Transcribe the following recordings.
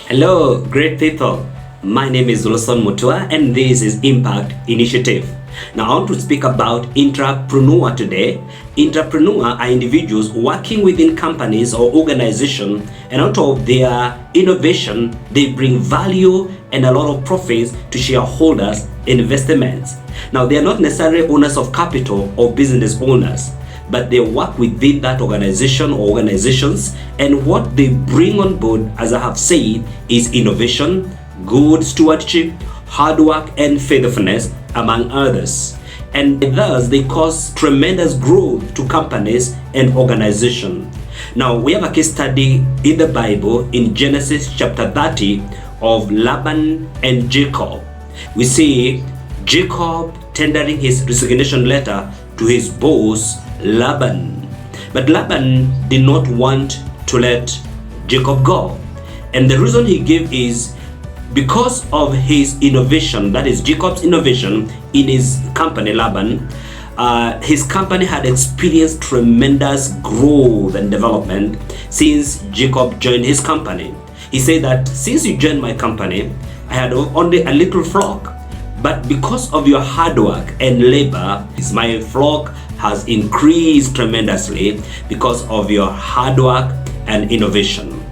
Hello, great people. My name is Oluson Mutua and this is Impact Initiative. Now, I want to speak about intrapreneur today. Intrapreneur are individuals working within companies or organizations, and out of their innovation, they bring value and a lot of profits to shareholders and investments. Now, they are not necessarily owners of capital or business owners, but they work within that organization or organizations, and what they bring on board, as I have said, is innovation, good stewardship, hard work, and faithfulness, among others. And thus, they cause tremendous growth to companies and organizations. Now, we have a case study in the Bible in Genesis chapter 30 of Laban and Jacob. We see Jacob tendering his resignation letter to his boss Laban. But Laban did not want to let Jacob go. And the reason he gave is because of his innovation, that is Jacob's innovation in his company, Laban. His company had experienced tremendous growth and development since Jacob joined his company. He said that since you joined my company, I had only a little flock, but because of your hard work and labor, my flock has increased tremendously because of your hard work and innovation.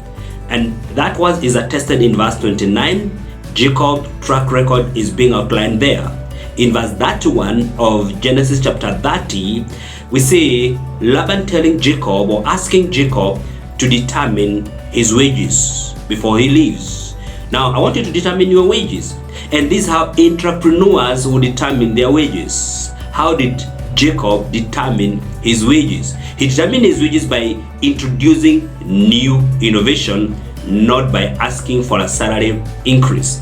And that is attested in verse 29. Jacob's track record is being outlined there. In verse 31 of Genesis chapter 30, we see Laban telling Jacob or asking Jacob to determine his wages before he leaves. Now, I want you to determine your wages. And this is how entrepreneurs will determine their wages. How did Jacob determine his wages? He determined his wages by introducing new innovation, not by asking for a salary increase.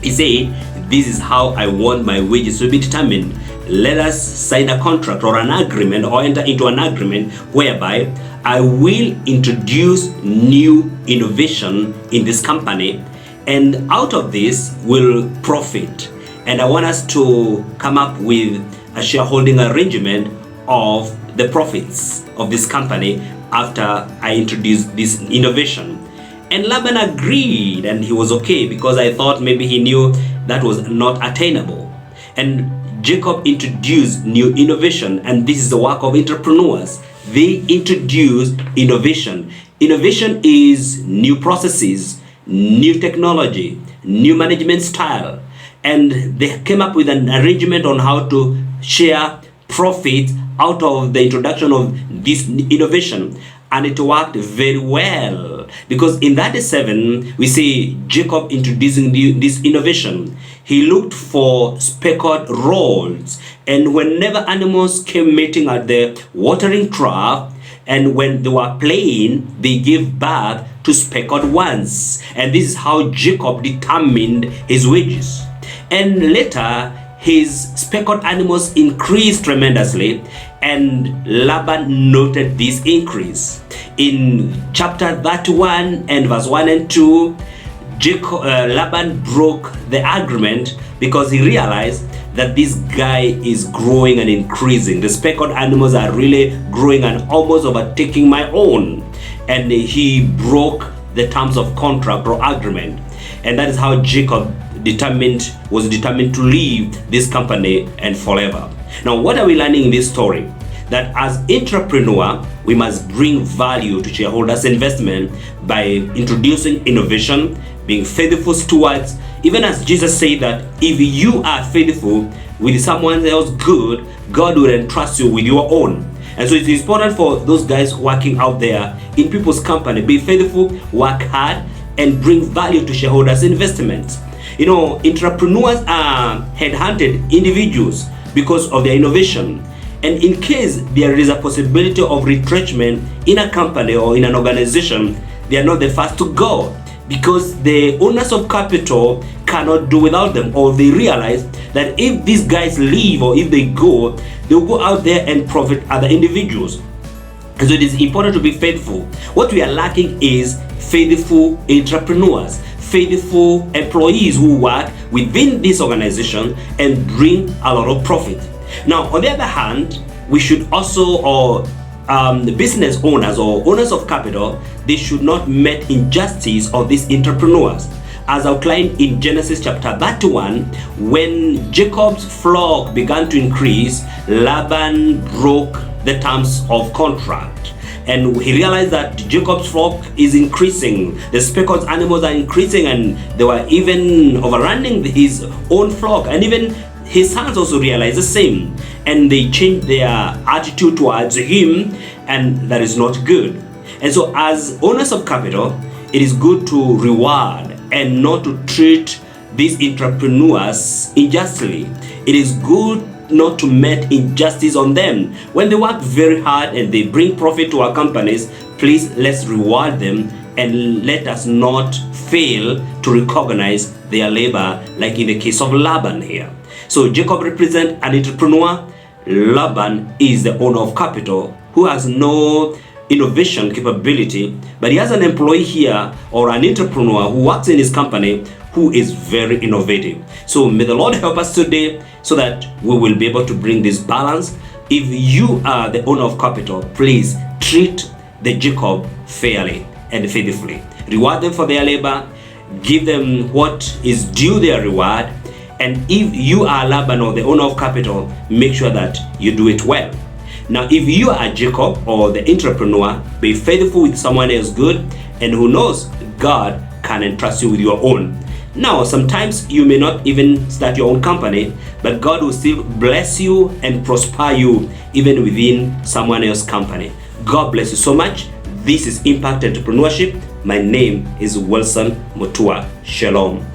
He said, this is how I want my wages to be determined. Let us sign a contract or an agreement or enter into an agreement whereby I will introduce new innovation in this company, and out of this will profit. And I want us to come up with a shareholding arrangement of the profits of this company after I introduce this innovation. And Laban agreed, and he was okay, because I thought maybe he knew that was not attainable. And Jacob introduced new innovation, and this is the work of entrepreneurs. They introduce innovation. Innovation is new processes, new technology, new management style, and they came up with an arrangement on how to share profit out of the introduction of this innovation. And it worked very well, because in that 7 we see Jacob introducing this innovation. He looked for speckled rods, and whenever animals came mating at the watering trough, and when they were playing, they gave birth to speckled ones. And this is how Jacob determined his wages. And later, his speckled animals increased tremendously, and Laban noted this increase. In chapter 31 and verse 1 and 2, Laban broke the agreement because he realized that this guy is growing and increasing. The speckled animals are really growing and almost overtaking my own. And he broke the terms of contract or agreement. And that is how Jacob was determined to leave this company and forever. Now, what are we learning in this story? That as entrepreneur, we must bring value to shareholders' investment by introducing innovation, being faithful stewards. Even as Jesus said that if you are faithful with someone else's good, God will entrust you with your own. And so it's important for those guys working out there in people's company, be faithful, work hard, and bring value to shareholders' investments. You know, entrepreneurs are headhunted individuals because of their innovation. And in case there is a possibility of retrenchment in a company or in an organization, they are not the first to go, because the owners of capital cannot do without them, or they realize that if these guys leave or if they go, they'll go out there and profit other individuals. And so it is important to be faithful. What we are lacking is faithful entrepreneurs, faithful employees who work within this organization and bring a lot of profit. Now, on the other hand, we should also business owners or owners of capital, they should not met injustice of these entrepreneurs. As outlined in Genesis chapter 31, when Jacob's flock began to increase, Laban broke the terms of contract. And he realized that Jacob's flock is increasing, the speckled animals are increasing, and they were even overrunning his own flock. And even his sons also realized the same, and they changed their attitude towards him, and that is not good. And so as owners of capital, it is good to reward and not to treat these entrepreneurs unjustly. It is good not to met injustice on them. When they work very hard and they bring profit to our companies, please let's reward them, and let us not fail to recognize their labor, like in the case of Laban here. So Jacob represents an entrepreneur. Laban is the owner of capital who has no innovation capability, but he has an employee here or an entrepreneur who works in his company who is very innovative. So may the Lord help us today so that we will be able to bring this balance. If you are the owner of capital, please treat the Jacob fairly and faithfully. Reward them for their labor, give them what is due their reward, and if you are Laban or the owner of capital, make sure that you do it well. Now, if you are Jacob or the entrepreneur, be faithful with someone else good, and who knows, God can entrust you with your own. Now, sometimes you may not even start your own company, but God will still bless you and prosper you even within someone else's company. God bless you so much. This is Impact Entrepreneurship. My name is Wilson Mutua. Shalom.